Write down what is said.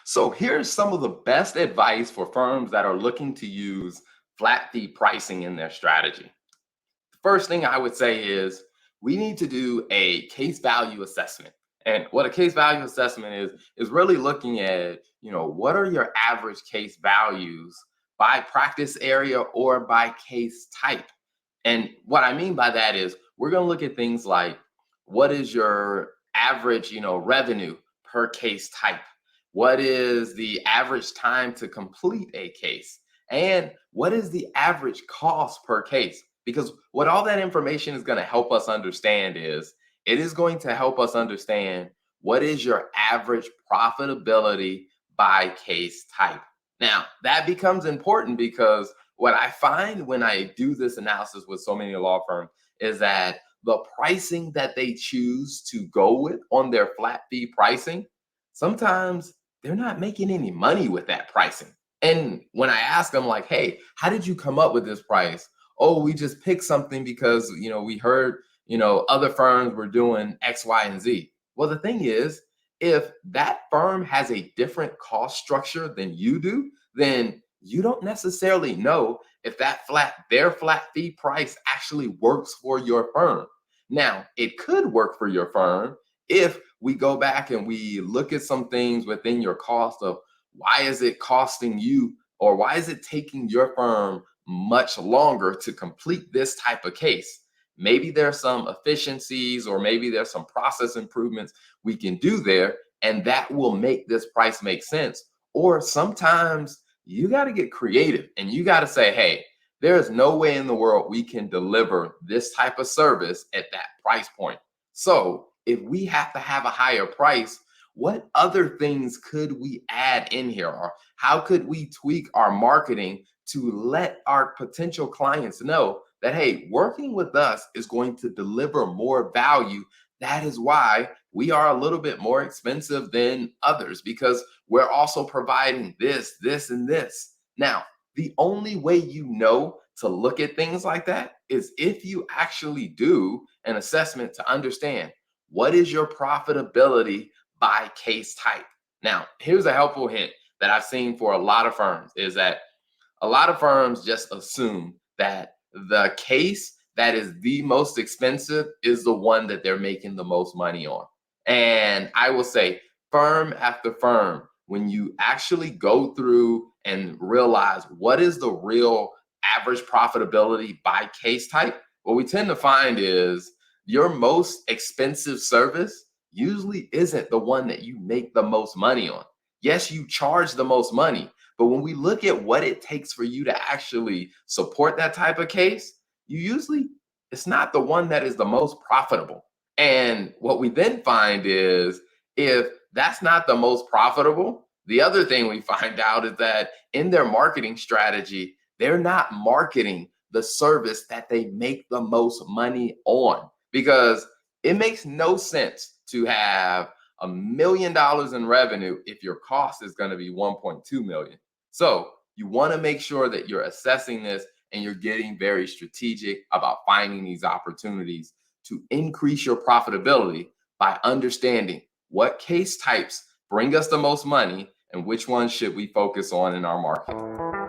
So here's some of the best advice for firms that are looking to use flat fee pricing in their strategy. The first thing I would say is we need to do a case value assessment. And what a case value assessment is really looking at, what are your average case values by practice area or by case type. And what I mean by that is we're going to look at things like what is your average, revenue per case type? What is the average time to complete a case? And what is the average cost per case? Because what all that information is going to help us understand is it is going to help us understand what is your average profitability by case type. Now, that becomes important because what I find when I do this analysis with so many law firms is that the pricing that they choose to go with on their flat fee pricing, sometimes they're not making any money with that pricing. And when I ask them, like, hey, how did you come up with this price? Oh, we just picked something because, we heard, other firms were doing X, Y, and Z. Well, the thing is, if that firm has a different cost structure than you do, then you don't necessarily know if their flat fee price actually works for your firm. Now, it could work for your firm if we go back and we look at some things within your cost of why is it costing you or why is it taking your firm much longer to complete this type of case. Maybe there's some efficiencies or maybe there's some process improvements we can do there, and that will make this price make sense. Or sometimes you got to get creative and you got to say, hey, there is no way in the world we can deliver this type of service at that price point. So if we have to have a higher price, what other things could we add in here? Or how could we tweak our marketing to let our potential clients know that, hey, working with us is going to deliver more value? That is why we are a little bit more expensive than others because we're also providing this, this, and this. Now, the only way you know to look at things like that is if you actually do an assessment to understand what is your profitability by case type. Now, here's a helpful hint that I've seen for a lot of firms is that a lot of firms just assume that the case that is the most expensive is the one that they're making the most money on. And I will say, firm after firm, when you actually go through and realize what is the real average profitability by case type, what we tend to find is your most expensive service usually isn't the one that you make the most money on. Yes, you charge the most money, but when we look at what it takes for you to actually support that type of case, it's not the one that is the most profitable. And what we then find is if that's not the most profitable, the other thing we find out is that in their marketing strategy, they're not marketing the service that they make the most money on because it makes no sense to have $1 million in revenue if your cost is going to be 1.2 million. So you want to make sure that you're assessing this and you're getting very strategic about finding these opportunities to increase your profitability by understanding what case types bring us the most money and which ones should we focus on in our market.